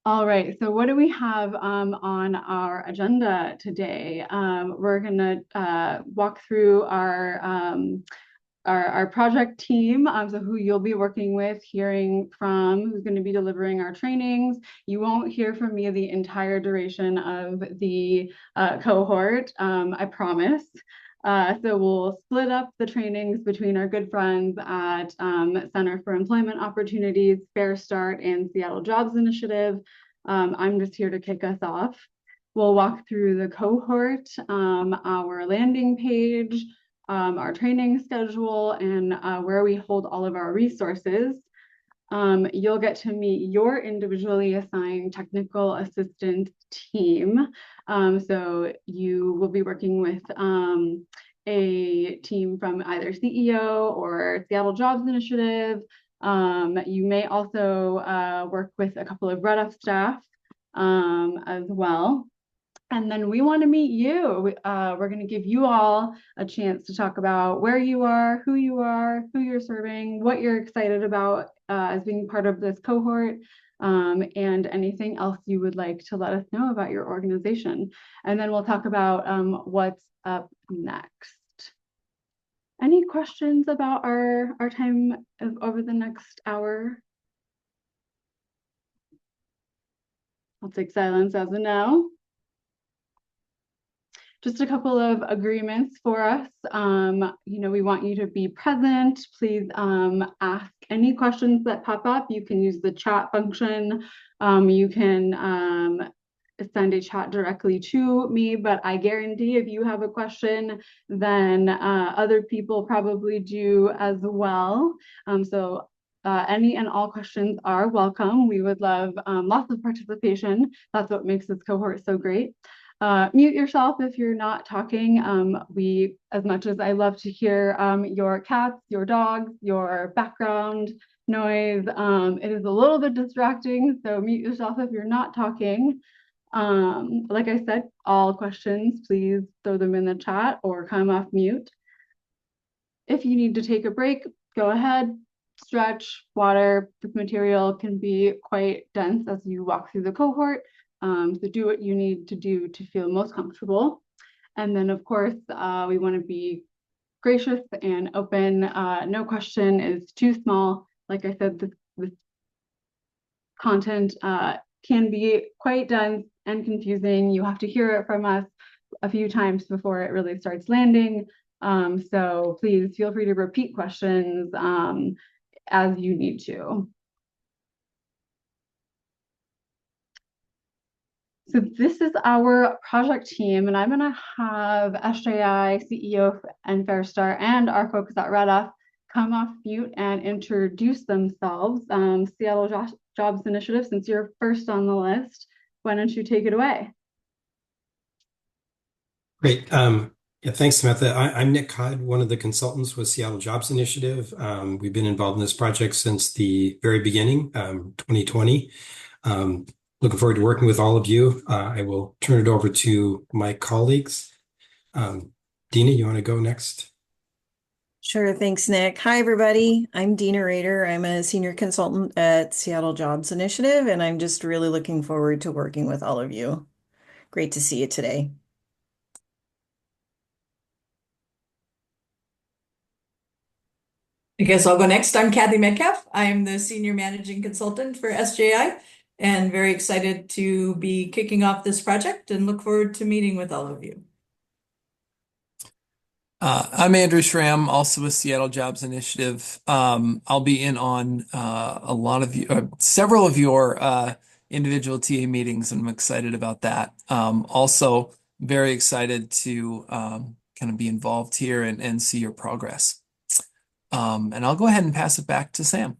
All right, so what do we have on our agenda today? We're gonna walk through our project team, so who you'll be working with, hearing from, who's going to be delivering our trainings. You won't hear from me the entire duration of the cohort, I promise. So we'll split up the trainings between our good friends at Center for Employment Opportunities, Fair Start, and Seattle Jobs Initiative. I'm just here to kick us off. We'll walk through the cohort, our landing page, our training schedule, and where we hold all of our resources. You'll get to meet your individually assigned technical assistant team. So you will be working with a team from either CEO or Seattle Jobs Initiative. You may also work with a couple of Red staff as well. And then we want to meet you. We're going to give you all a chance to talk about where you are, who you're serving, what you're excited about as being part of this cohort, and anything else you would like to let us know about your organization. And then we'll talk about what's up next. Any questions about our time over the next hour? I'll take silence as a no. Just a couple of agreements for us. We want you to be present. Please ask any questions that pop up. You can use the chat function. You can send a chat directly to me, but I guarantee if you have a question, then other people probably do as well. So any and all questions are welcome. We would love lots of participation. That's what makes this cohort so great. Mute yourself if you're not talking. As much as I love to hear your cats, your dogs, your background noise, it is a little bit distracting, so mute yourself if you're not talking. Like I said, all questions, please throw them in the chat or come off mute. If you need to take a break, go ahead, stretch, water. This material can be quite dense as you walk through the cohort. So do what you need to do to feel most comfortable. And then, of course, we want to be gracious and open. No question is too small. Like I said, this content can be quite dense and confusing. You have to hear it from us a few times before it really starts landing. So please feel free to repeat questions as you need to. So this is our project team, and I'm going to have SJI, CEO and Fair Start, and our folks at Red come off mute and introduce themselves. Seattle Jobs Initiative, since you're first on the list, why don't you take it away? Great. Yeah, thanks, Samantha. I'm Nick Codd, one of the consultants with Seattle Jobs Initiative. We've been involved in this project since the very beginning, 2020. Looking forward to working with all of you. I will turn it over to my colleagues. Dina, you want to go next? Sure. Thanks, Nick. Hi, everybody. I'm Dina Rader. I'm a senior consultant at Seattle Jobs Initiative, and I'm just really looking forward to working with all of you. Great to see you today. I guess I'll go next. I'm Kathy Metcalf. I am the Senior Managing Consultant for SJI and very excited to be kicking off this project and look forward to meeting with all of you. I'm Andrew Schramm, also with Seattle Jobs Initiative. I'll be in on a lot of you, several of your individual TA meetings, and I'm excited about that. Also, very excited to kind of be involved here and see your progress. And I'll go ahead and pass it back to Sam.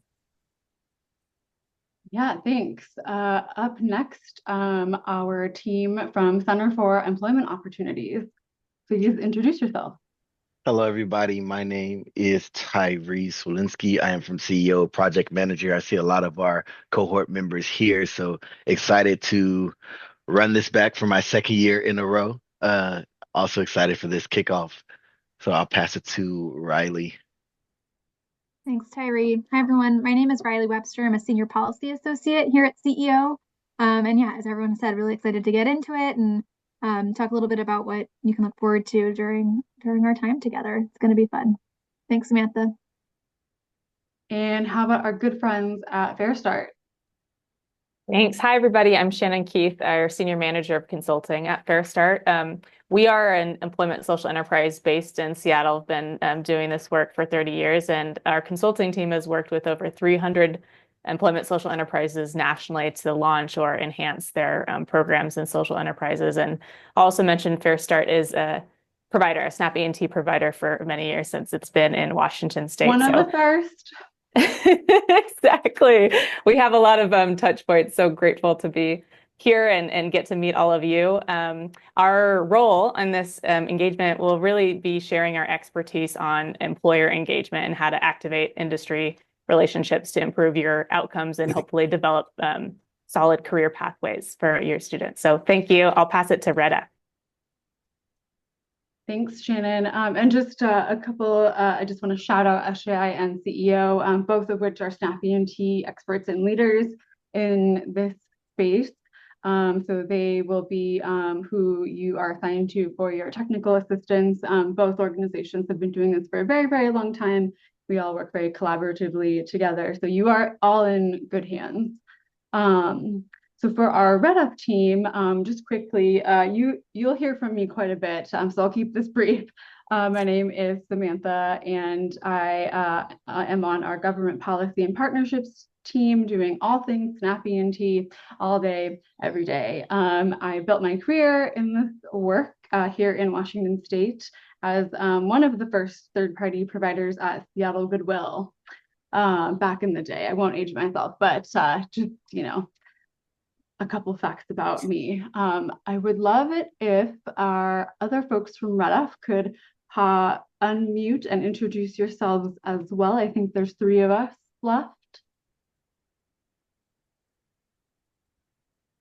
Yeah, thanks. Up next, our team from Center for Employment Opportunities. Please introduce yourself. Hello, everybody. My name is Tyrese Walensky. I am from CEO Project Manager. I see a lot of our cohort members here, so excited to run this back for my second year in a row. Also excited for this kickoff. So I'll pass it to Riley. Thanks, Tyree. Hi, everyone. My name is Riley Webster. I'm a Senior Policy Associate here at CEO. And yeah, as everyone said, really excited to get into it and talk a little bit about what you can look forward to during our time together. It's going to be fun. Thanks, Samantha. And how about our good friends at Fair Start? Thanks. Hi, everybody. I'm Shannon Keith, our Senior Manager of Consulting at Fair Start. We are an employment social enterprise based in Seattle. Been doing this work for 30 years, and our consulting team has worked with over 300 employment social enterprises nationally to launch or enhance their programs and social enterprises. And I'll also mention Fair Start is a provider, a SNAP E&T provider for many years since it's been in Washington State. One of the first. Exactly. We have a lot of touch points. So grateful to be here and get to meet all of you. Our role in this engagement will really be sharing our expertise on employer engagement and how to activate industry relationships to improve your outcomes and hopefully develop solid career pathways for your students. So thank you. I'll pass it to Retta. Thanks, Shannon. And just a couple, I just want to shout out SJI and CEO, both of which are SNAP E&T experts and leaders in this space. So they will be who you are assigned to for your technical assistance. Both organizations have been doing this for a very, very long time. We all work very collaboratively together. So you are all in good hands. So for our Red Up team, just quickly, you'll hear from me quite a bit, so I'll keep this brief. My name is Samantha, and I am on our government policy and partnerships team, doing all things SNAP E&T all day, every day. I built my career in this work here in Washington State as one of the first third-party providers at Seattle Goodwill back in the day. I won't age myself, but just, a couple facts about me. I would love it if our other folks from REDF could unmute and introduce yourselves as well. I think there's 3 of us left.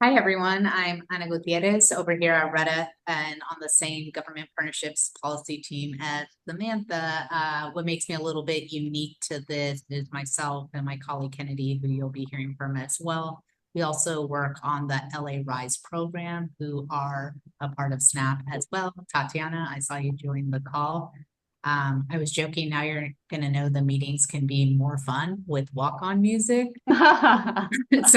Hi, everyone. I'm Ana Gutierrez over here at REDF and on the same government partnerships policy team as Samantha. What makes me a little bit unique to this is myself and my colleague Kennedy, who you'll be hearing from as well. We also work on the LA Rise program, who are a part of SNAP as well. Tatiana, I saw you join the call. I was joking, now you're gonna know the meetings can be more fun with walk-on music. So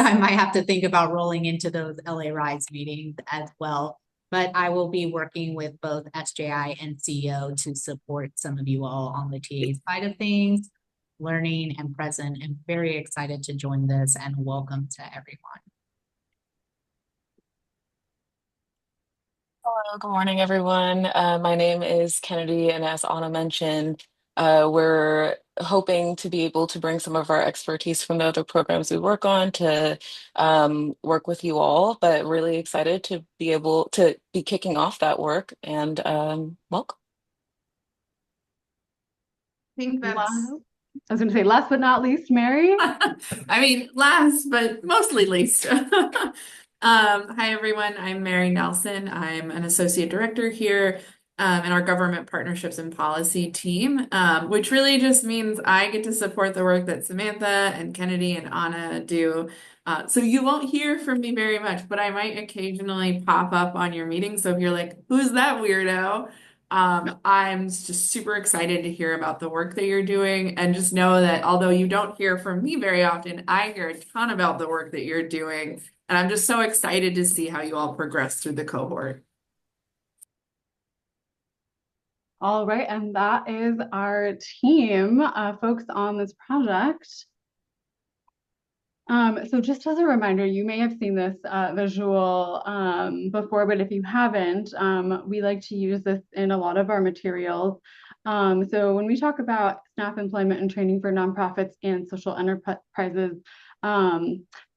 I might have to think about rolling into those LA Rise meetings as well. But I will be working with both SJI and CEO to support some of you all on the TA side of things, learning and present, and very excited to join this, and welcome to everyone. Hello, good morning, everyone. My name is Kennedy, and as Anna mentioned, we're hoping to be able to bring some of our expertise from the other programs we work on to work with you all, but really excited to be able to be kicking off that work, and welcome. I think that's I was going to say last but not least, Mary. I mean, last but mostly least. Hi, everyone. I'm Mary Nelson. I'm an associate director here in our government partnerships and policy team, which really just means I get to support the work that Samantha and Kennedy and Anna do. So you won't hear from me very much, but I might occasionally pop up on your meeting. So if you're like, who's that weirdo? I'm just super excited to hear about the work that you're doing, and just know that although you don't hear from me very often, I hear a ton about the work that you're doing, and I'm just so excited to see how you all progress through the cohort. All right, and that is our team, folks on this project. So just as a reminder, you may have seen this visual before, but if you haven't, we like to use this in a lot of our materials. So when we talk about SNAP employment and training for nonprofits and social enterprises,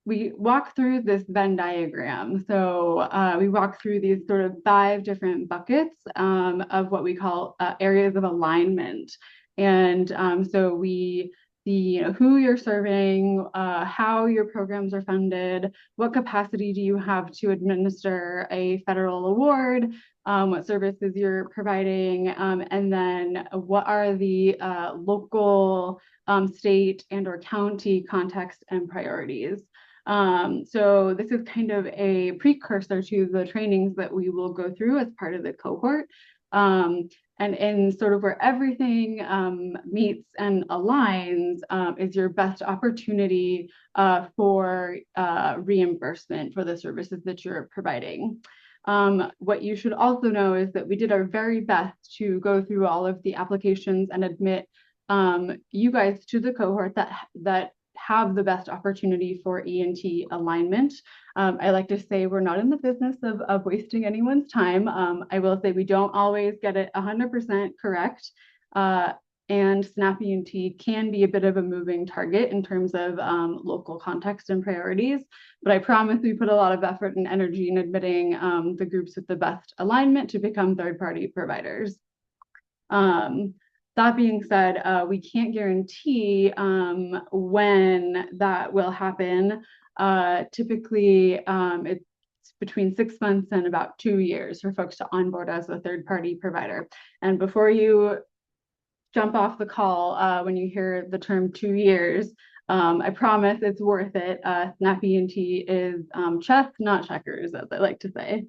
we walk through this Venn diagram. So we walk through these sort of 5 different buckets of what we call areas of alignment. And so we see, who you're serving, how your programs are funded, what capacity do you have to administer a federal award, what services you're providing, and then what are the local, state, and or county context and priorities. So this is kind of a precursor to the trainings that we will go through as part of the cohort. And in sort of where everything meets and aligns is your best opportunity for reimbursement for the services that you're providing. What you should also know is that we did our very best to go through all of the applications and admit you guys to the cohort that have the best opportunity for E&T alignment. I like to say we're not in the business of wasting anyone's time. I will say we don't always get it 100% correct. And SNAP E&T can be a bit of a moving target in terms of local context and priorities. But I promise we put a lot of effort and energy in admitting the groups with the best alignment to become third-party providers. That being said, we can't guarantee when that will happen. Typically, it's between 6 months and about 2 years for folks to onboard as a third-party provider. And before you jump off the call when you hear the term 2 years, I promise it's worth it. SNAP E&T is chess, not checkers, as I like to say.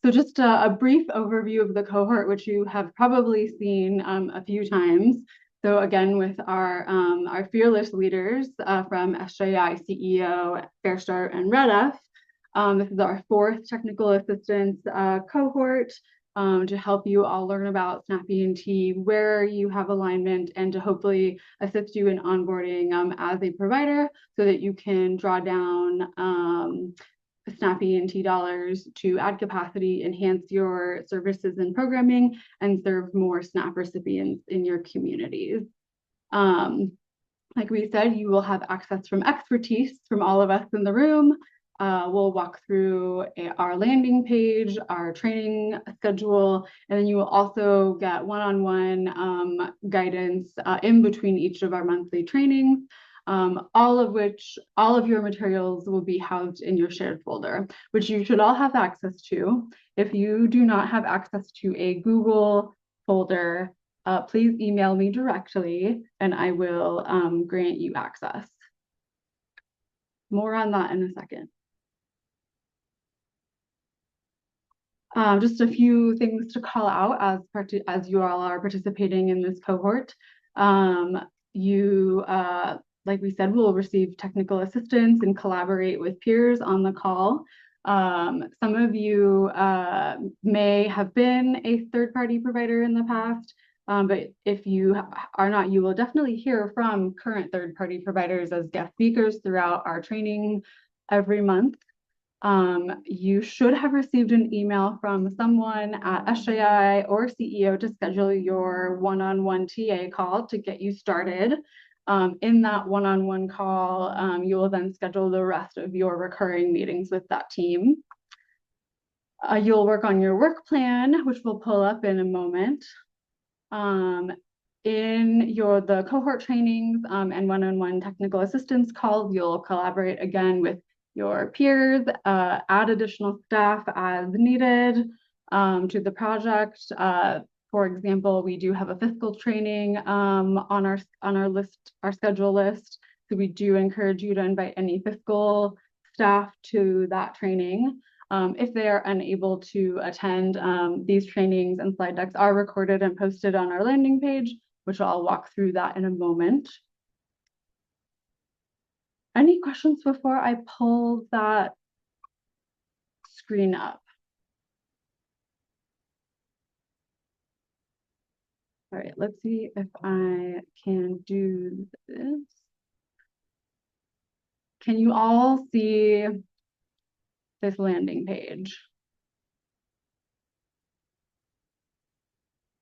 So just a brief overview of the cohort, which you have probably seen a few times. So again, with our fearless leaders from SJI, CEO, Fair Start, and Red F. This is our 4th technical assistance cohort to help you all learn about SNAP E&T, where you have alignment, and to hopefully assist you in onboarding as a provider so that you can draw down SNAP E&T dollars to add capacity, enhance your services and programming, and serve more SNAP recipients in your communities. Like we said, you will have access from expertise from all of us in the room. We'll walk through our landing page, our training schedule, and then you will also get one-on-one guidance in between each of our monthly trainings. All of your materials will be housed in your shared folder, which you should all have access to. If you do not have access to a Google folder, please email me directly and I will grant you access. More on that in a second. Just a few things to call out as you all are participating in this cohort. Like we said, will receive technical assistance and collaborate with peers on the call. Some of you may have been a third-party provider in the past, but if you are not, you will definitely hear from current third-party providers as guest speakers throughout our training every month. You should have received an email from someone at SJI or CEO to schedule your one-on-one TA call to get you started. In that one-on-one call, you will then schedule the rest of your recurring meetings with that team. You'll work on your work plan, which we'll pull up in a moment. In the cohort trainings and one-on-one technical assistance calls, you'll collaborate again with your peers, add additional staff as needed to the project. For example, we do have a fiscal training on our list, our schedule list. So we do encourage you to invite any fiscal staff to that training. If they are unable to attend, these trainings and slide decks are recorded and posted on our landing page, which I'll walk through that in a moment. Any questions before I pull that screen up? All right, let's see if I can do this. Can you all see this landing page?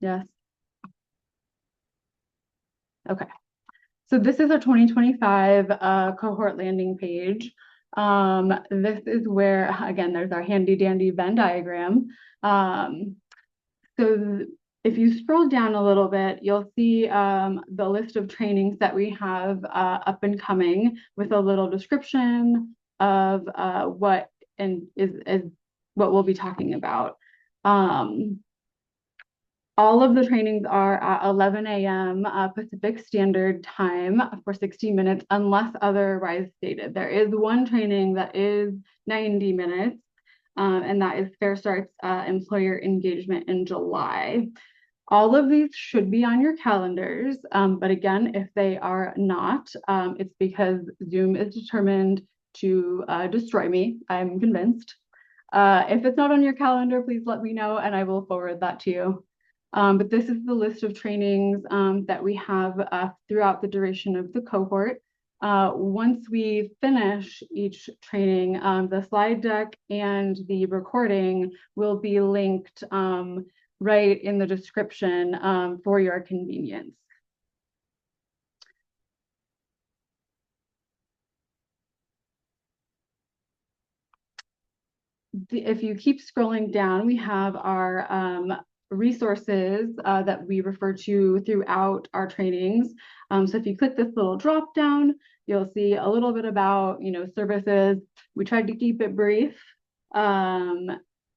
Yes. Okay. So this is our 2025 cohort landing page. This is where, again, there's our handy dandy Venn diagram. So if you scroll down a little bit, you'll see the list of trainings that we have up and coming with a little description of what we'll be talking about. All of the trainings are at 11 a.m. Pacific Standard Time for 60 minutes, unless otherwise stated. There is one training that is 90 minutes, and that is Fair Start's employer engagement in July. All of these should be on your calendars, but again, if they are not, it's because Zoom is determined to destroy me, I'm convinced. If it's not on your calendar, please let me know and I will forward that to you. But this is the list of trainings that we have throughout the duration of the cohort. Once we finish each training, the slide deck and the recording will be linked right in the description for your convenience. If you keep scrolling down, we have our resources that we refer to throughout our trainings. So if you click this little drop down, you'll see a little bit about, services. We tried to keep it brief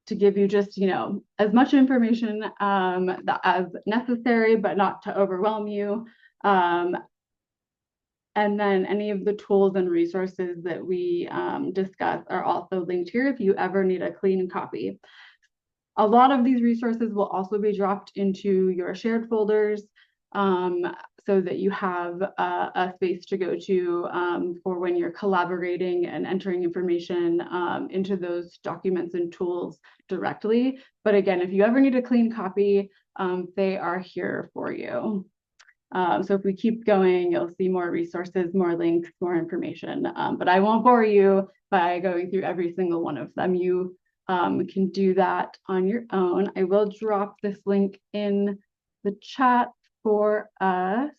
to give you just, as much information as necessary, but not to overwhelm you. And then any of the tools and resources that we discuss are also linked here if you ever need a clean copy. A lot of these resources will also be dropped into your shared folders so that you have a space to go to for when you're collaborating and entering information into those documents and tools directly. But again, if you ever need a clean copy, they are here for you. So if we keep going, you'll see more resources, more links, more information. But I won't bore you by going through every single one of them. You can do that on your own. I will drop this link in the chat for us.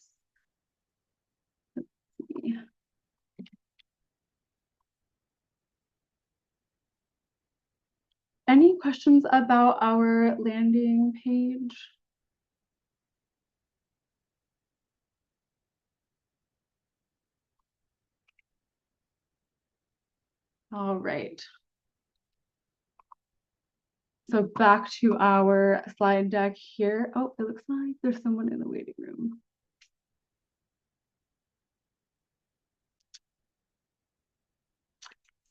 Let's see. Any questions about our landing page? All right. So back to our slide deck here. Oh, it looks like there's someone in the waiting room.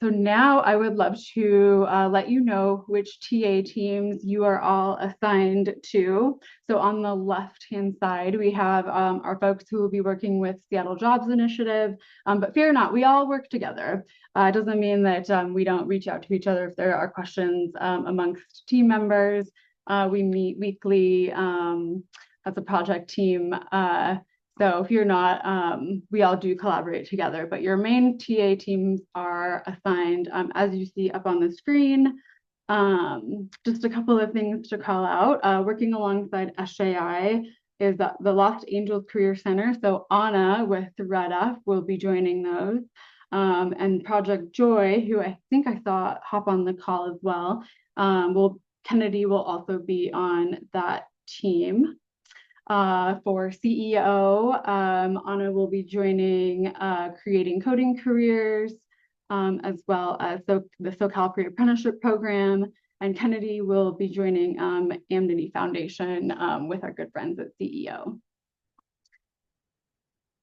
So now I would love to let you know which TA teams you are all assigned to. So on the left-hand side, we have our folks who will be working with Seattle Jobs Initiative, but fear not, we all work together. It doesn't mean that we don't reach out to each other if there are questions amongst team members. We meet weekly as a project team. So if you're not, we all do collaborate together, but your main TA teams are assigned as you see up on the screen. Just a couple of things to call out. Working alongside SJI is the Lost Angels Career Center. So Anna with Reda will be joining those. And Project Joy, who I think I saw hop on the call as well, Kennedy will also be on that team. For CEO, Anna will be joining Creating Coding Careers, as well as the SoCal Pre-Apprenticeship Program, and Kennedy will be joining Amnesty Foundation with our good friends at CEO.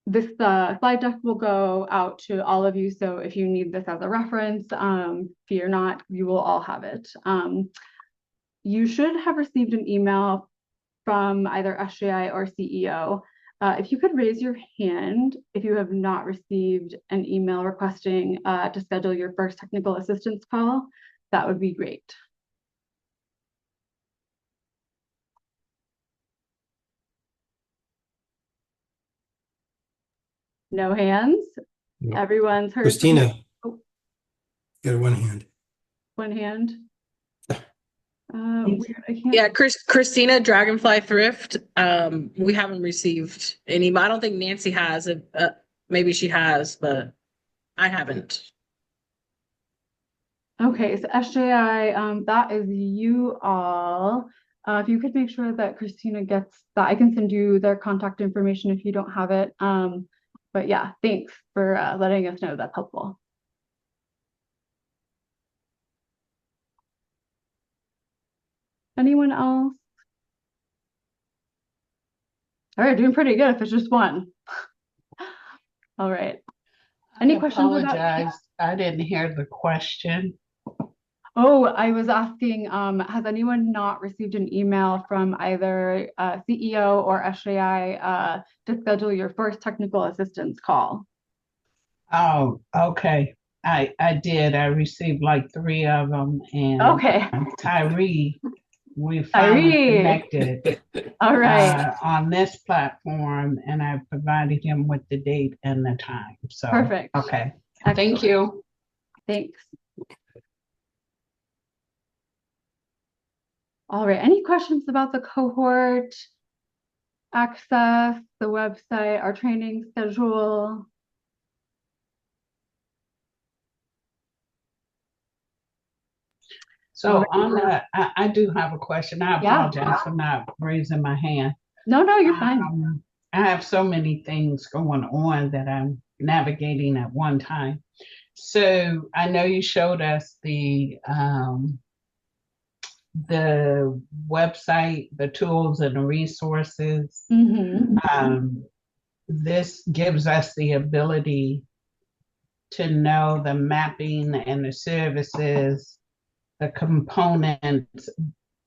This slide deck will go out to all of you, so if you need this as a reference, fear not, you will all have it. You should have received an email from either SJI or CEO. If you could raise your hand if you have not received an email requesting to schedule your first technical assistance call, that would be great. No hands? No. Everyone's heard. Christina, Oh, got one hand. one hand. Weird, I can't. Yeah, Christina, Dragonfly Thrift. We haven't received any. I don't think Nancy has. Maybe she has, but I haven't. Okay, so SJI, that is you all. If you could make sure that Christina gets that, I can send you their contact information if you don't have it. But yeah, thanks for letting us know. That's helpful. Anyone else? All right, doing pretty good if it's just one. All right. Any questions about? Apologize, I didn't hear the question. Oh, I was asking, has anyone not received an email from either CEO or SJI to schedule your first technical assistance call? Oh, okay. I did. I received like 3 of them, and Okay. Tyree, we finally connected All right. on this platform, and I provided him with the date and the time. So Perfect. okay. Excellent. Thank you. Thanks. All right. Any questions about the cohort access, the website, our training schedule? So on that, I do have a question. I apologize for not raising my hand. No, you're fine. I have so many things going on that I'm navigating at one time. So I know you showed us the website, the tools and the resources. This gives us the ability to know the mapping and the services, the components.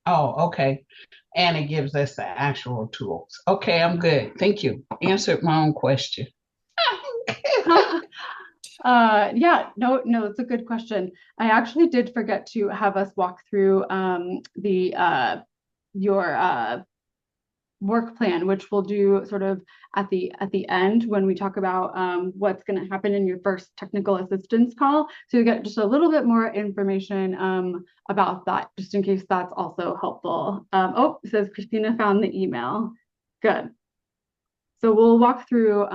Oh, okay. And it gives us the actual tools. Okay, I'm good. Thank you. Answered my own question. Yeah, no, it's a good question. I actually did forget to have us walk through your work plan, which we'll do sort of at the end when we talk about what's going to happen in your first technical assistance call. So you get just a little bit more information about that, just in case that's also helpful. Oh, it says Christina found the email. Good. So we'll walk through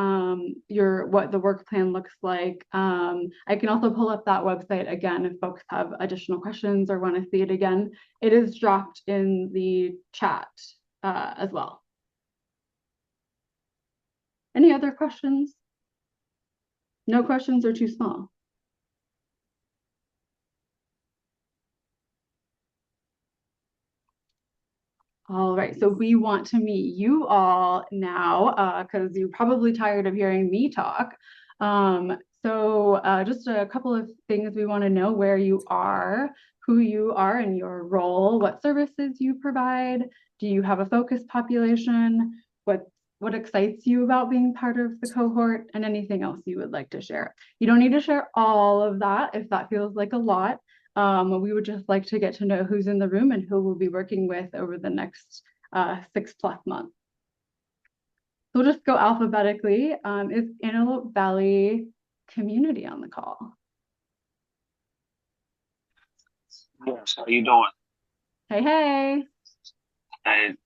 what the work plan looks like. I can also pull up that website again if folks have additional questions or want to see it again. It is dropped in the chat as well. Any other questions? No questions are too small. All right, so we want to meet you all now because you're probably tired of hearing me talk. So just a couple of things we want to know: where you are, who you are in your role, what services you provide, do you have a focus population, what excites you about being part of the cohort, and anything else you would like to share. You don't need to share all of that if that feels like a lot. We would just like to get to know who's in the room and who we'll be working with over the next 6+ months. So we'll just go alphabetically. Is Antelope Valley Community on the call? Yes, how you doing? Hey. And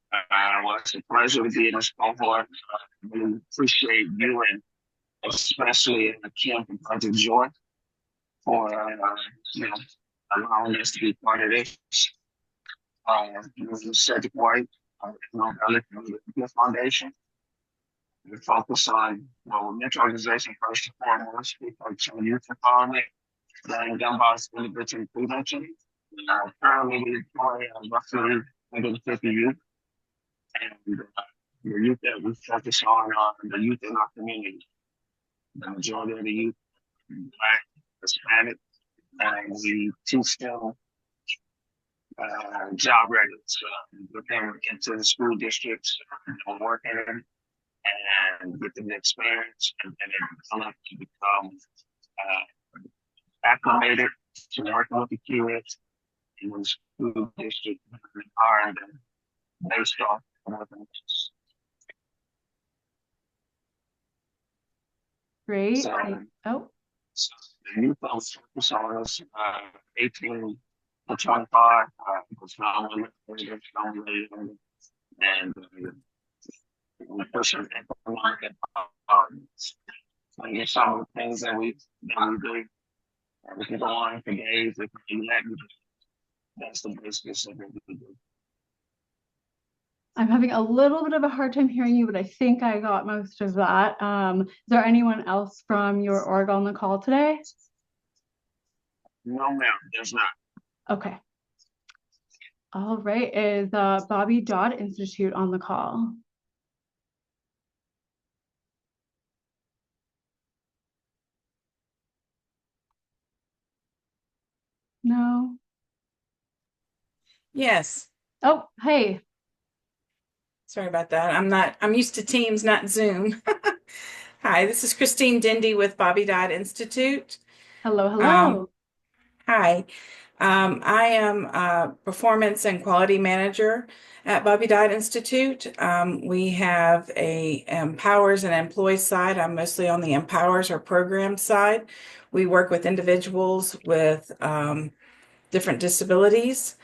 well, it's a pleasure to be in this cohort. I really appreciate you and especially Kim from Project Joy for allowing us to be part of this. You said it right. The foundation. We focus on mentorization first and foremost. We focus on youth empowerment, learning done by individual prevention. Currently, we employ roughly 150 youth, and the youth that we focus on are the youth in our community. The majority of the youth are Black, Hispanic, and we teach them job readiness, get them into the school districts, working and get them the experience, and then they develop to become acclimated to working with the kids in the school district and based off working. Great. So the youth focus on us 18 to 25, and we push them economic empowerment. So here's some of the things that we do. We can go on for days if we do that. That's the basis of what we do. I'm having a little bit of a hard time hearing you, but I think I got most of that. Is there anyone else from your org on the call today? No, ma'am, there's not. Okay. All right. Is Bobby Dodd Institute on the call? No. Yes. Oh, hey. Sorry about that. I'm used to Teams, not Zoom. Hi, this is Christine Dindy with Bobby Dodd Institute. Hello, Um, hello. Hi. I am a performance and quality manager at Bobby Dodd Institute. We have a empowers and employees side. I'm mostly on the empowers or program side. We work with individuals with different disabilities.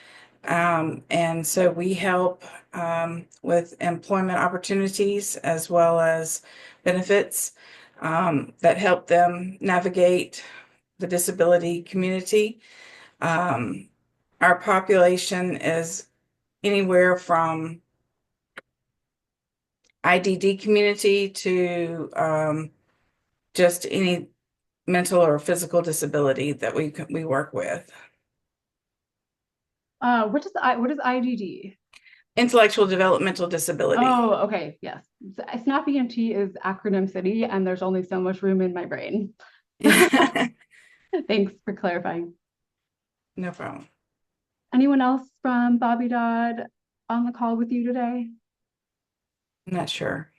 And so we help with employment opportunities as well as benefits that help them navigate the disability community. Um, our population is anywhere from IDD community to just any mental or physical disability that we work with. What is IDD? Intellectual developmental disability. Oh, okay, yes. SNAP E&T is acronym city, and there's only so much room in my brain. Thanks for clarifying. No problem. Anyone else from Bobby Dodd on the call with you today? I'm not sure.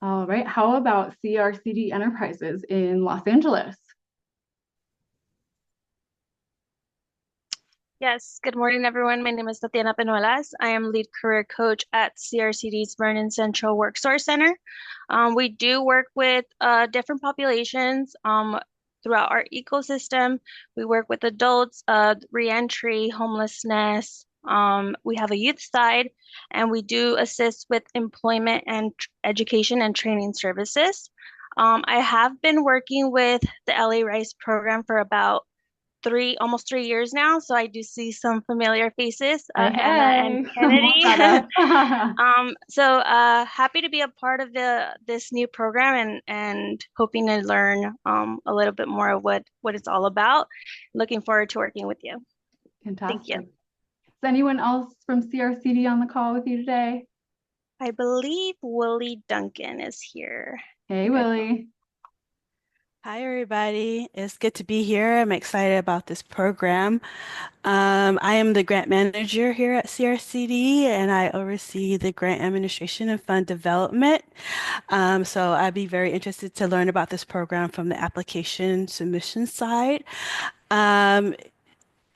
All right. How about CRCD Enterprises in Los Angeles? Yes, good morning, everyone. My name is Tatiana Penuelas. I am lead career coach at CRCD's Vernon Central Worksource Center. We do work with different populations throughout our ecosystem. We work with adults, reentry, homelessness. We have a youth side, and we do assist with employment and education and training services. I have been working with the LA Rice program for about almost 3 years now, so I do see some familiar faces, Hey, Hannah and hey. Kennedy. So happy to be a part of this new program and hoping to learn a little bit more of what it's all about. Looking forward to working with you. Fantastic. Thank you. Is anyone else from CRCD on the call with you today? I believe Willie Duncan is here. Hey, Willie. Hi, everybody. It's good to be here. I'm excited about this program. I am the grant manager here at CRCD, and I oversee the grant administration and fund development. So I'd be very interested to learn about this program from the application submission side. Um,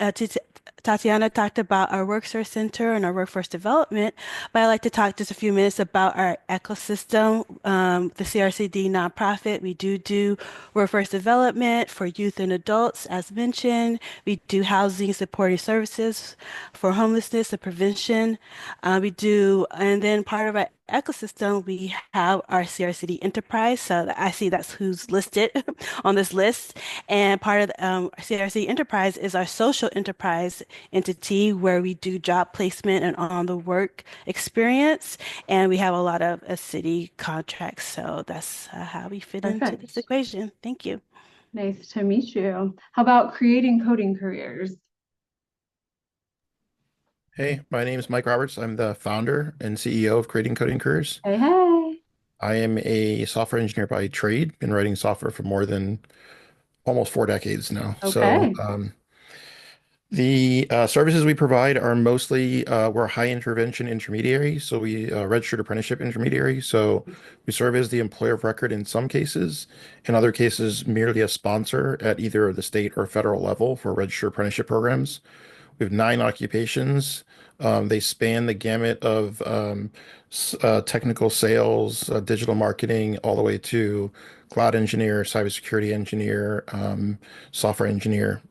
uh, Tit- Tatiana talked about our Workforce Center and our workforce development, but I'd like to talk just a few minutes about our ecosystem, the CRCD nonprofit. We do workforce development for youth and adults, as mentioned. We do housing supporting services for homelessness and prevention. And then part of our ecosystem, we have our CRCD enterprise. So I see that's who's listed on this list. And part of the CRC Enterprise is our social enterprise entity where we do job placement and on the work experience. And we have a lot of city contracts. So that's how we fit into this equation. Thank you. Nice to meet you. How about creating coding careers? Hey, my name is Mike Roberts. I'm the founder and CEO of Creating Coding Careers. Hey, hey. I am a software engineer by trade, been writing software for more than almost 4 decades now. Okay. The services we provide are mostly we're a high intervention intermediary, so we registered apprenticeship intermediary. So we serve as the employer of record in some cases, in other cases merely a sponsor at either the state or federal level for registered apprenticeship programs. We have 9 occupations. They span the gamut of technical sales, digital marketing, all the way to cloud engineer, cybersecurity engineer, software engineer.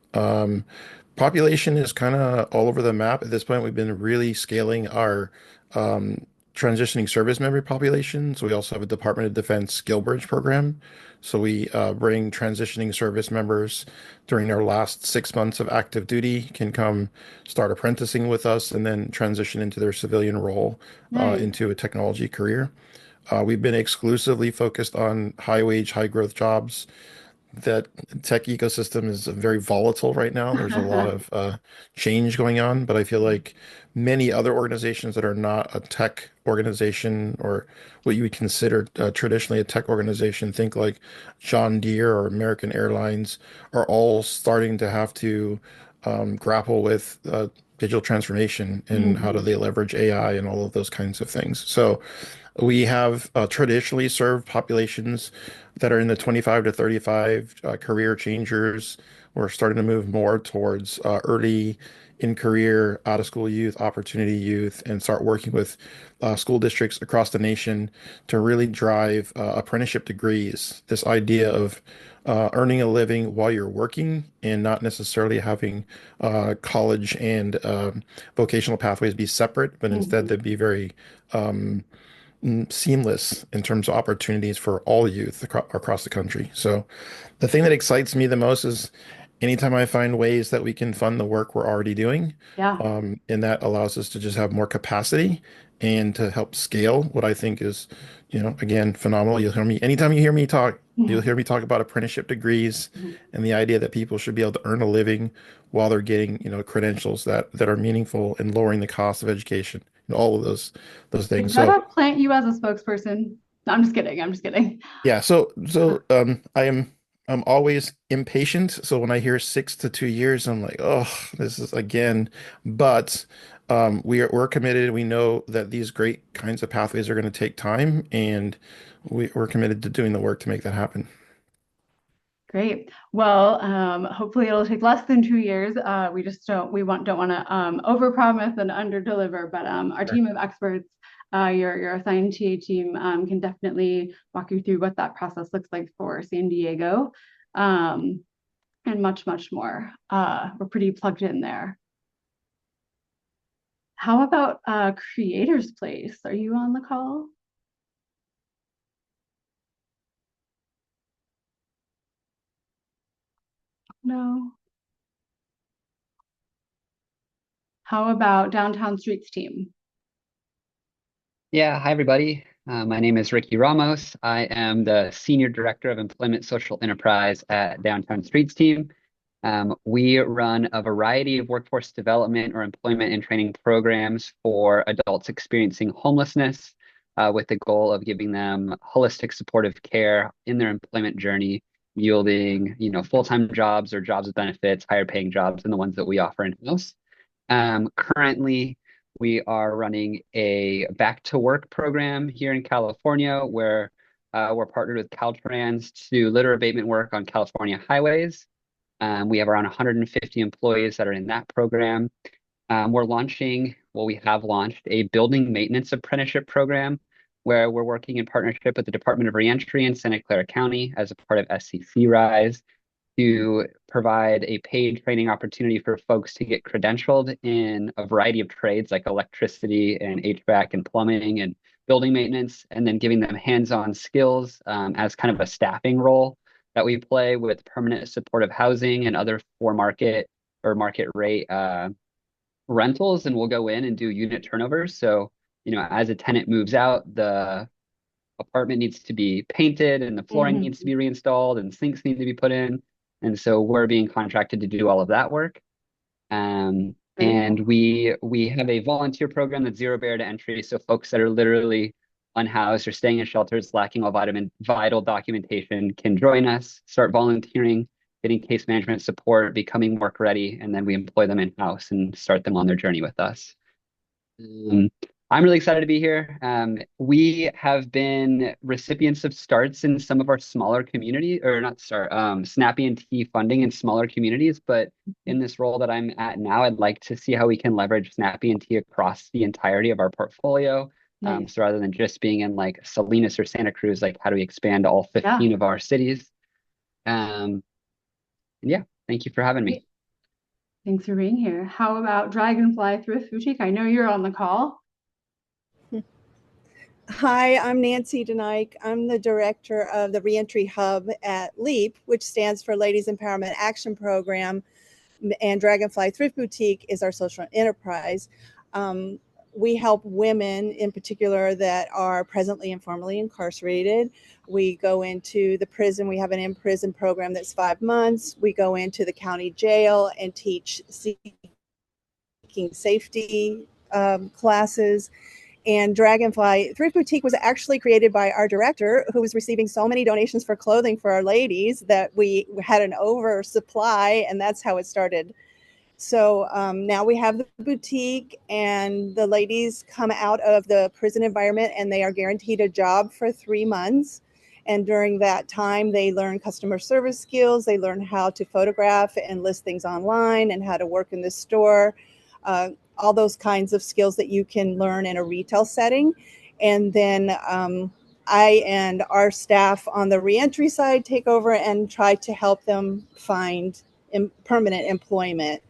Population is kind of all over the map. At this point, we've been really scaling our transitioning service member population. So we also have a Department of Defense skill bridge program. So we bring transitioning service members during their last 6 months of active duty can come start apprenticing with us and then transition into their civilian role into a technology career. We've been exclusively focused on high wage, high growth jobs. that tech ecosystem is very volatile right now. There's a lot of change going on, but I feel like many other organizations that are not a tech organization or what you would consider traditionally a tech organization, think like John Deere or American Airlines, are all starting to have to grapple with digital transformation and how do they leverage AI and all of those kinds of things. So we have traditionally served populations that are in the 25 to 35 career changers. We're starting to move more towards early in career, out of school youth, opportunity youth, and start working with school districts across the nation to really drive apprenticeship degrees. This idea of earning a living while you're working and not necessarily having college and vocational pathways be separate, but instead they'd be very seamless in terms of opportunities for all youth across the country. So the thing that excites me the most is anytime I find ways that we can fund the work we're already doing, Yeah. and that allows us to just have more capacity and to help scale what I think is, again, phenomenal. You'll hear me anytime you hear me talk, you'll hear me talk about apprenticeship degrees and the idea that people should be able to earn a living while they're getting, credentials that are meaningful and lowering the cost of education and all of those I things. So gotta plant you as a spokesperson. No, I'm just kidding. I'm just kidding. yeah, I'm always impatient. So when I hear 6 to 2 years, I'm like, oh, this is again. But we're committed. We know that these great kinds of pathways are going to take time, and we're committed to doing the work to make that happen. Great. Well, hopefully it'll take less than 2 years. We just don't want to overpromise and underdeliver. But our team of experts, your assigned TA team, can definitely walk you through what that process looks like for San Diego, and much, much more. We're pretty plugged in there. How about Creators Place? Are you on the call? No. How about Downtown Streets team? Yeah, hi everybody. My name is Ricky Ramos. I am the Senior Director of Employment Social Enterprise at Downtown Streets team. We run a variety of workforce development or employment and training programs for adults experiencing homelessness, with the goal of giving them holistic supportive care in their employment journey, yielding, full-time jobs or jobs with benefits, higher paying jobs than the ones that we offer in-house. Currently, we are running a back to work program here in California where we're partnered with Caltrans to do litter abatement work on California highways. We have around 150 employees that are in that program. We have launched a building maintenance apprenticeship program where we're working in partnership with the Department of Reentry in Santa Clara County as a part of SCC RISE to provide a paid training opportunity for folks to get credentialed in a variety of trades like electricity and HVAC and plumbing and building maintenance, and then giving them hands-on skills as kind of a staffing role that we play with permanent supportive housing and other for market or market rate rentals. And we'll go in and do unit turnovers. So, as a tenant moves out, the apartment needs to be painted and the flooring needs to be reinstalled and sinks need to be put in. And so we're being contracted to do all of that work. And we have a volunteer program that's zero barrier to entry. So folks that are literally unhoused or staying in shelters lacking all vital documentation can join us, start volunteering, getting case management support, becoming work ready, and then we employ them in-house and start them on their journey with us. I'm really excited to be here. We have been recipients of starts in some of our smaller community, or not start, SNAP E&T funding in smaller communities. But in this role that I'm at now, I'd like to see how we can leverage SNAP E&T across the entirety of our portfolio. Nice. So rather than just being in like Salinas or Santa Cruz, like how do we expand to all 15 of our cities? Yeah, thank you for having me. Thanks for being here. How about Dragonfly Thrift Boutique? I know you're on the call. Hi, I'm Nancy Denike. I'm the director of the Reentry Hub at LEAP, which stands for Ladies Empowerment Action Program, and Dragonfly Thrift Boutique is our social enterprise. we help women in particular that are presently and formerly incarcerated. We go into the prison. We have an in-prison program that's 5 months. We go into the county jail and teach seeking safety classes. And Dragonfly Thrift Boutique was actually created by our director, who was receiving so many donations for clothing for our ladies that we had an oversupply, and that's how it started. So now we have the boutique, and the ladies come out of the prison environment and they are guaranteed a job for 3 months. And during that time, they learn customer service skills. They learn how to photograph and list things online and how to work in the store. All those kinds of skills that you can learn in a retail setting. And then I and our staff on the reentry side take over and try to help them find permanent employment.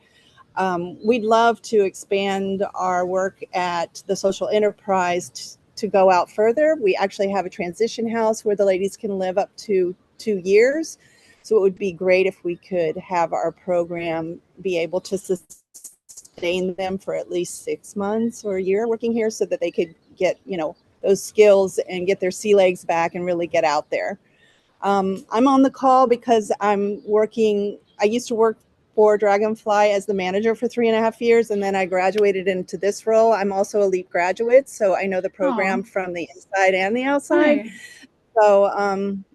We'd love to expand our work at the social enterprise to go out further. We actually have a transition house where the ladies can live up to 2 years. So it would be great if we could have our program be able to sustain them for at least 6 months or a year working here, so that they could get, those skills and get their sea legs back and really get out there. I'm on the call because I used to work for Dragonfly as the manager for 3.5 years, and then I graduated into this role. I'm also a LEAP graduate, so I know the program from the inside and the outside. Nice. So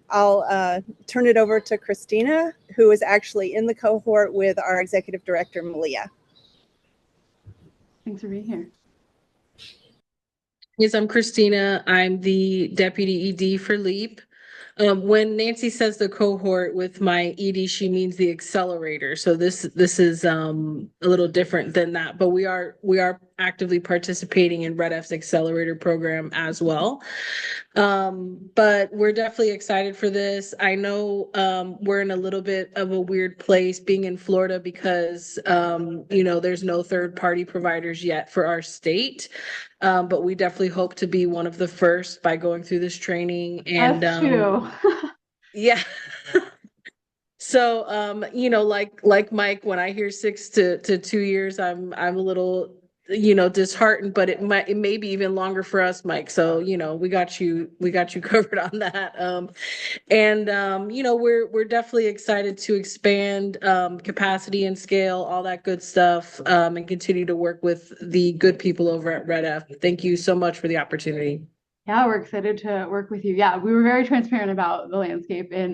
I'll turn it over to Christina, who is actually in the cohort with our executive director, Malia. Thanks for being here. Yes, I'm Christina. I'm the deputy ED for LEAP. When Nancy says the cohort with my ED, she means the accelerator. So this is a little different than that, but we are actively participating in Red F's accelerator program as well. But we're definitely excited for this. I know we're in a little bit of a weird place being in Florida because there's no third party providers yet for our state. But we definitely hope to be one of the first by going through this training. And Us too. yeah. So like Mike, when I hear 6 to 2 years, I'm a little disheartened, but it may be even longer for us, Mike. So we got you covered on that. We're definitely excited to expand capacity and scale, all that good stuff, and continue to work with the good people over at Red F. Thank you so much for the opportunity. Yeah, we're excited to work with you. Yeah, we were very transparent about the landscape in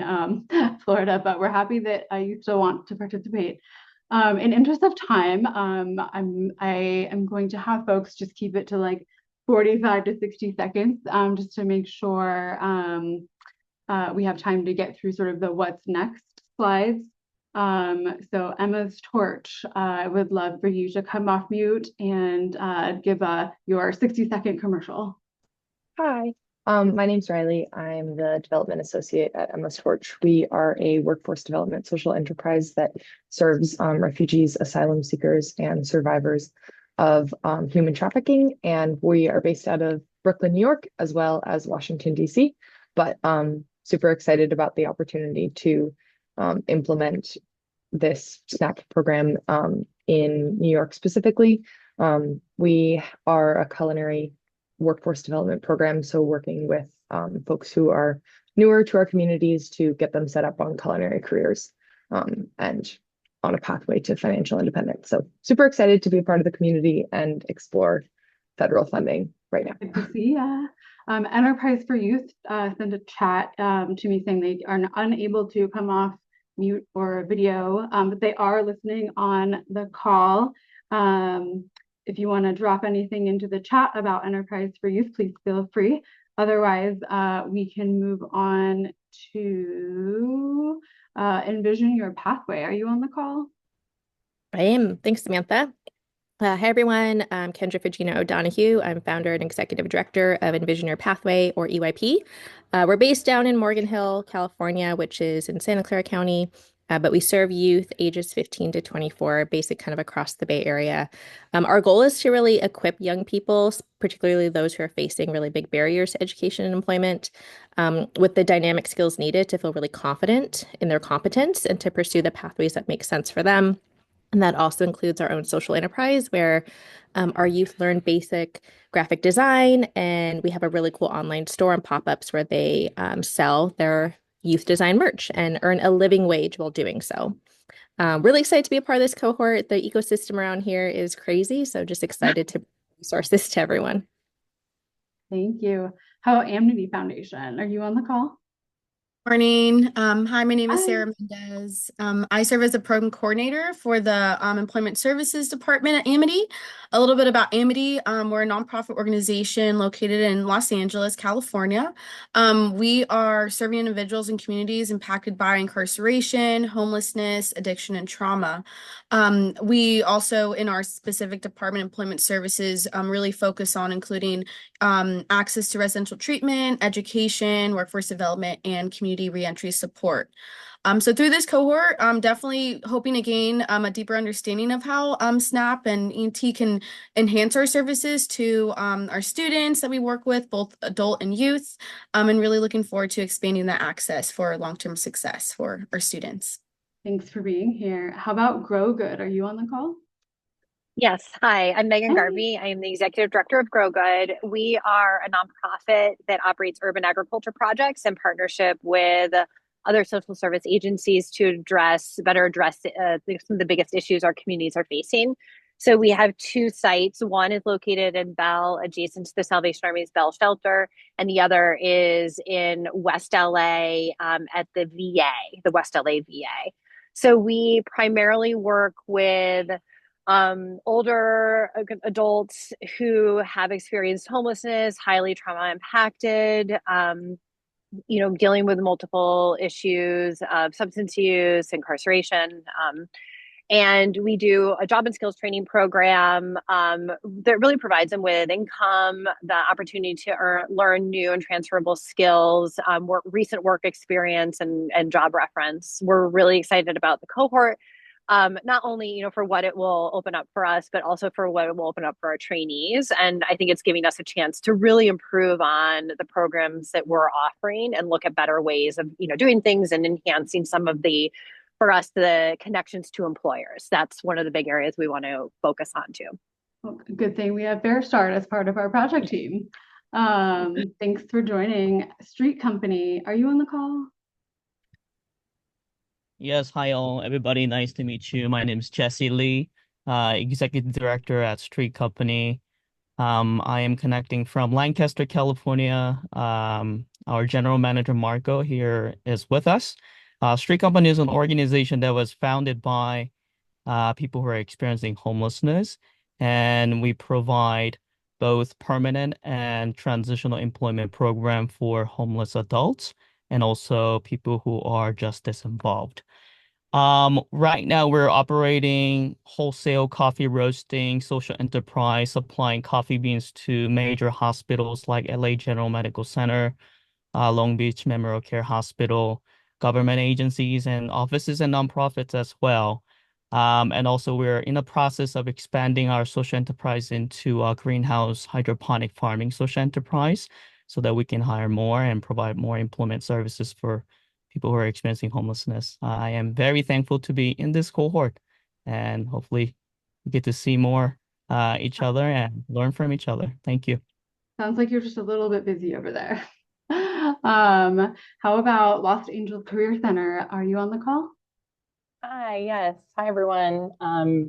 Florida, but we're happy that you still want to participate. In interest of time, I am going to have folks just keep it to like 45 to 60 seconds, just to make sure we have time to get through sort of the what's next slides. So Emma's torch, I would love for you to come off mute and give your 60-second commercial. Hi, my name's Riley. I'm the development associate at Emma's Torch. We are a workforce development social enterprise that serves refugees, asylum seekers, and survivors of human trafficking. And we are based out of Brooklyn, New York, as well as Washington, D.C. But super excited about the opportunity to implement this SNAP program in New York specifically. We are a culinary workforce development program, so working with folks who are newer to our communities to get them set up on culinary careers and on a pathway to financial independence. So super excited to be a part of the community and explore federal funding right now. Good to see ya. Enterprise for Youth sent a chat to me saying they are unable to come off mute or video, but they are listening on the call. If you want to drop anything into the chat about Enterprise for Youth, please feel free. Otherwise, we can move on to Envision Your Pathway. Are you on the call? I am. Thanks, Samantha. Hi, everyone. I'm Kendra Fugino O'Donoghue. I'm founder and executive director of Envision Your Pathway, or EYP. We're based down in Morgan Hill, California, which is in Santa Clara County. But we serve youth ages 15 to 24, basic kind of across the Bay Area. Our goal is to really equip young people, particularly those who are facing really big barriers to education and employment, with the dynamic skills needed to feel really confident in their competence and to pursue the pathways that make sense for them. And that also includes our own social enterprise where our youth learn basic graphic design, and we have a really cool online store and pop-ups where they sell their youth design merch and earn a living wage while doing so. Really excited to be a part of this cohort. The ecosystem around here is crazy, so just excited to resource this to everyone. Thank you. How about Amity Foundation? Are you on the call? Morning. Hi, my name is Hi. Sarah Mendez. I serve as the program coordinator for the Employment Services Department at Amity. A little bit about Amity. We're a nonprofit organization located in Los Angeles, California. We are serving individuals and communities impacted by incarceration, homelessness, addiction, and trauma. We also, in our specific department, Employment Services, really focus on including access to residential treatment, education, workforce development, and community reentry support. So through this cohort, I'm definitely hoping to gain a deeper understanding of how SNAP and E&T can enhance our services to our students that we work with, both adult and youth, and really looking forward to expanding that access for long-term success for our students. Thanks for being here. How about Grow Good? Are you on the call? Yes. Hi, I'm Megan Hi. Garvey. I am the executive director of Grow Good. We are a nonprofit that operates urban agriculture projects in partnership with other social service agencies to better address some of the biggest issues our communities are facing. So we have two sites. One is located in Bell, adjacent to the Salvation Army's Bell Shelter, and the other is in West LA at the VA, the West LA VA. So we primarily work with older adults who have experienced homelessness, highly trauma impacted, dealing with multiple issues of substance use, incarceration. And we do a job and skills training program that really provides them with income, the opportunity to learn new and transferable skills, recent work experience, and job reference. We're really excited about the cohort. Not only, for what it will open up for us, but also for what it will open up for our trainees. And I think it's giving us a chance to really improve on the programs that we're offering and look at better ways of, doing things and enhancing some of for us, the connections to employers. That's one of the big areas we want to focus on too. Well, good thing we have Bear Start as part of our project team. Thanks for joining. Street Company, are you on the call? Yes, hi all, everybody. Nice to meet you. My name is Jesse Lee, Executive Director at Street Company. I am connecting from Lancaster, California. Our General Manager, Marco, here is with us. Street Company is an organization that was founded by people who are experiencing homelessness, and we provide both permanent and transitional employment program for homeless adults and also people who are justice involved. Right now we're operating wholesale coffee roasting, social enterprise, supplying coffee beans to major hospitals like LA General Medical Center, Long Beach Memorial Care Hospital, government agencies and offices and nonprofits as well. And also we're in the process of expanding our social enterprise into a greenhouse hydroponic farming social enterprise so that we can hire more and provide more employment services for people who are experiencing homelessness. I am very thankful to be in this cohort and hopefully we get to see more each other and learn from each other. Thank you. Sounds like you're just a little bit busy over there. How about Los Angeles Career Center? Are you on the call? Hi, yes. Hi, everyone.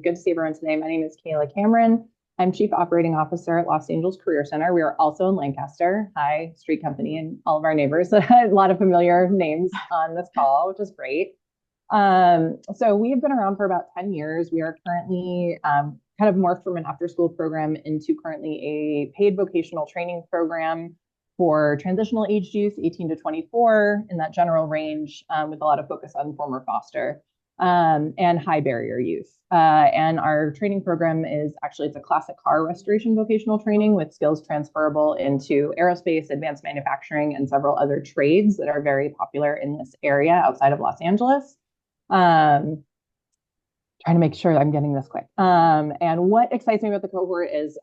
Good to see everyone today. My name is Kayla Cameron. I'm Chief Operating Officer at Los Angeles Career Center. We are also in Lancaster. Hi, Street Company and all of our neighbors. A lot of familiar names on this call, which is great. So we have been around for about 10 years. We are currently kind of morphed from an after-school program into currently a paid vocational training program for transitional aged youth, 18 to 24, in that general range, with a lot of focus on former foster and high barrier youth. And our training program it's a classic car restoration vocational training with skills transferable into aerospace, advanced manufacturing, and several other trades that are very popular in this area outside of Los Angeles. trying to make sure I'm getting this quick. And what excites me about the cohort is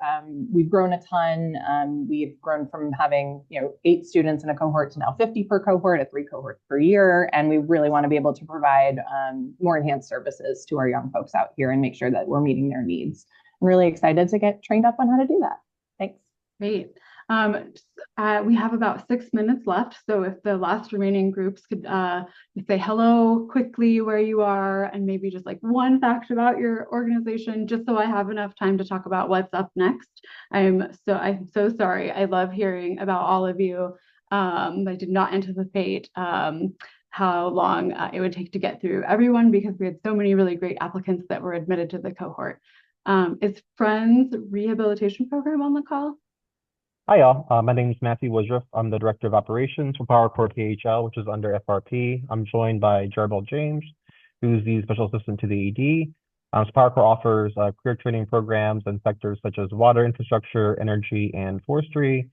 we've grown a ton. We've grown from having 8 students in a cohort to now 50 per cohort at 3 cohorts per year. And we really want to be able to provide more enhanced services to our young folks out here and make sure that we're meeting their needs. I'm really excited to get trained up on how to do that. Thanks. Great. We have about 6 minutes left, so if the last remaining groups could say hello quickly where you are and maybe just like one fact about your organization, just so I have enough time to talk about what's up next. I'm so sorry. I love hearing about all of you. I did not anticipate how long it would take to get through everyone because we had so many really great applicants that were admitted to the cohort. Is Friends Rehabilitation Program on the call? Hi, y'all. My name is Matthew Woodruff. I'm the Director of Operations for PowerCore PHL, which is under FRP. I'm joined by Jarbel James, who's the Special Assistant to the ED. So PowerCore offers career training programs in sectors such as water infrastructure, energy, and forestry.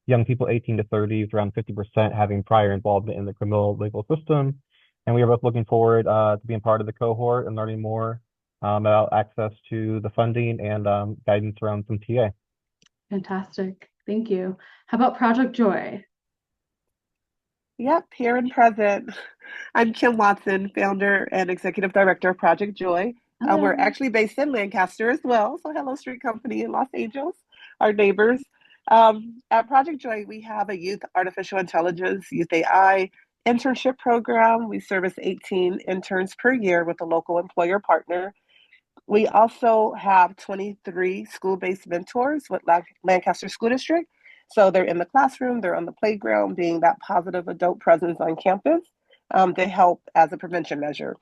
Young people 18 to 30, with around 50% having prior involvement in the criminal legal system. And we are both looking forward to being part of the cohort and learning more about access to the funding and guidance around some TA. Fantastic. Thank you. How about Project Joy? Yep, here and present. I'm Kim Watson, founder and executive director of Project Joy. We're actually based in Lancaster as well. So hello, Street Company in Los Angeles, our neighbors. At Project Joy, we have a youth artificial intelligence, youth AI internship program. We service 18 interns per year with a local employer partner. We also have 23 school-based mentors with Lancaster School District. So they're in the classroom, they're on the playground, being that positive adult presence on campus. They help as a prevention measure.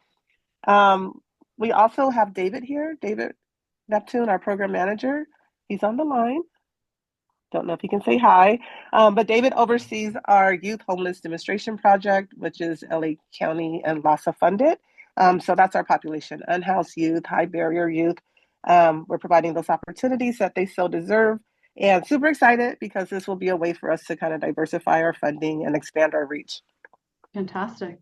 We also have David here, David Neptune, our program manager. He's on the line. Don't know if he can say hi, but David oversees our Youth Homeless Demonstration Project, which is LA County and LASA funded. So that's our population, unhoused youth, high barrier youth. We're providing those opportunities that they so deserve, and super excited because this will be a way for us to kind of diversify our funding and expand our reach. Fantastic.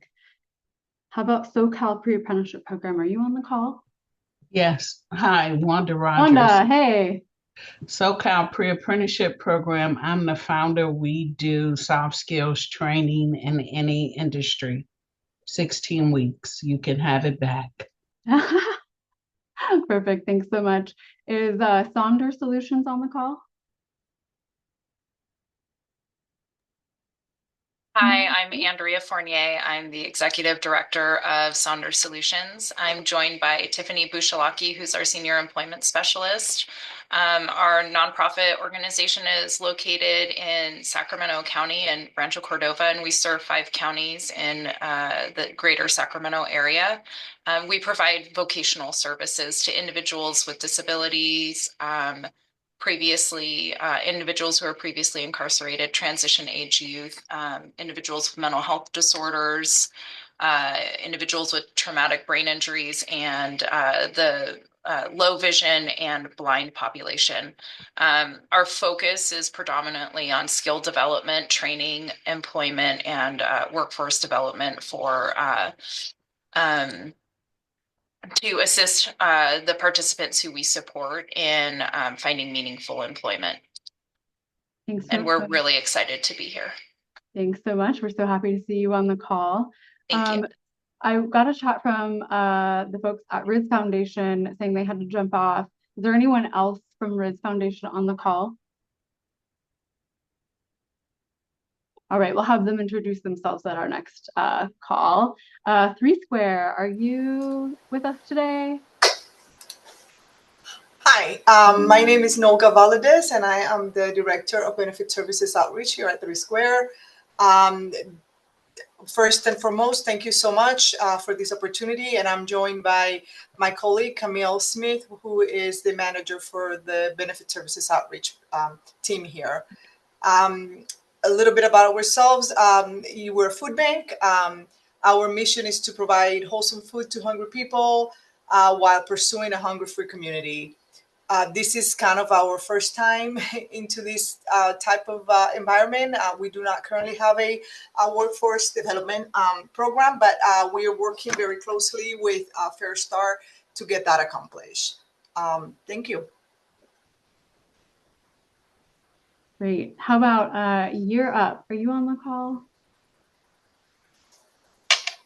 How about SoCal Pre-Apprenticeship Program? Are you on the call? Yes. Hi, Wanda Rogers. Wanda, hey. SoCal Pre-Apprenticeship Program. I'm the founder. We do soft skills training in any industry. 16 weeks. You can have it back. Perfect. Thanks so much. Is Sonder Solutions on the call? Hi, I'm Andrea Fournier. I'm the Executive Director of Sonder Solutions. I'm joined by Tiffany Bushalaki, who's our Senior Employment Specialist. Our nonprofit organization is located in Sacramento County and Rancho Cordova, and we serve 5 counties in the greater Sacramento area. We provide vocational services to individuals with disabilities, individuals who are previously incarcerated, transition age youth, individuals with mental health disorders, individuals with traumatic brain injuries, and the low vision and blind population. Our focus is predominantly on skill development, training, employment, and workforce development for to assist the participants who we support in finding meaningful employment. Thanks. And we're really excited to be here. Thanks so much. We're so happy to see you on the call. Thank you. I got a chat from the folks at Riz Foundation saying they had to jump off. Is there anyone else from Riz Foundation on the call? All right, we'll have them introduce themselves at our next call. 3 Square, are you with us today? Hi, my name is Nolga Valadez, and I am the Director of Benefit Services Outreach here at 3 Square. First and foremost, thank you so much for this opportunity, and I'm joined by my colleague, Camille Smith, who is the manager for the Benefit Services Outreach team here. A little bit about ourselves. We're a food bank. Our mission is to provide wholesome food to hungry people while pursuing a hunger-free community. This is kind of our first time into this type of environment. We do not currently have a workforce development program, but we are working very closely with Fair Start to get that accomplished. Thank you. Great. How about Year Up? Are you on the call?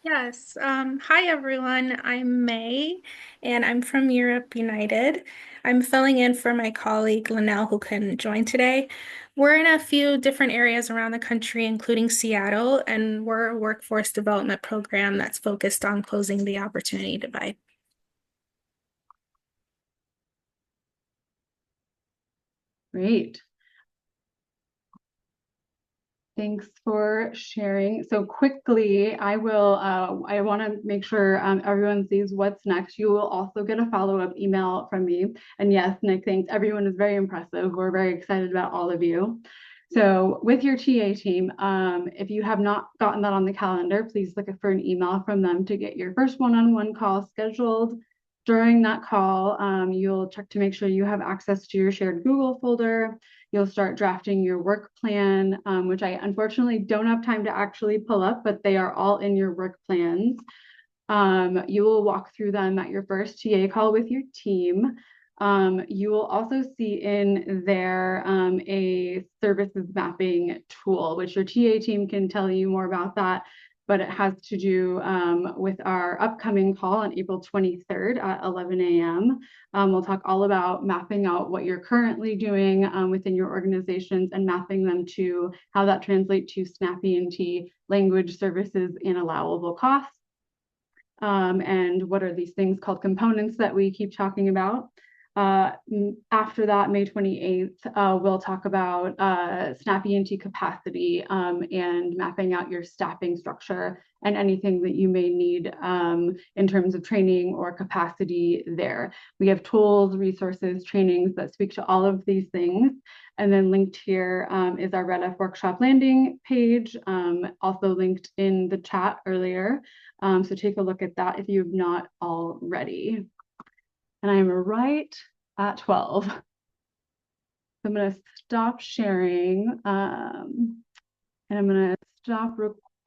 Yes. Hi, everyone. I'm May, and I'm from Europe United. I'm filling in for my colleague Linnell, who couldn't join today. We're in a few different areas around the country, including Seattle, and we're a workforce development program that's focused on closing the opportunity divide. Great. Thanks for sharing. So quickly, I want to make sure everyone sees what's next. You will also get a follow-up email from me. And yes, Nick, thanks. Everyone is very impressive. We're very excited about all of you. So with your TA team, if you have not gotten that on the calendar, please look for an email from them to get your first one-on-one call scheduled. During that call, you'll check to make sure you have access to your shared Google folder. You'll start drafting your work plan, which I unfortunately don't have time to actually pull up, but they are all in your work plans. You will walk through them at your first TA call with your team. You will also see in there a services mapping tool, which your TA team can tell you more about that, but it has to do with our upcoming call on April 23rd at 11 a.m. We'll talk all about mapping out what you're currently doing within your organizations and mapping them to how that translates to SNAP E&T language services and allowable costs. And what are these things called components that we keep talking about. After that, May 28th, we'll talk about SNAP E&T capacity and mapping out your staffing structure and anything that you may need in terms of training or capacity there. We have tools, resources, trainings that speak to all of these things. And then linked here is our Red F workshop landing page, also linked in the chat earlier. So take a look at that if you've not already. And I'm right at 12. So I'm going to stop sharing and I'm going to stop recording.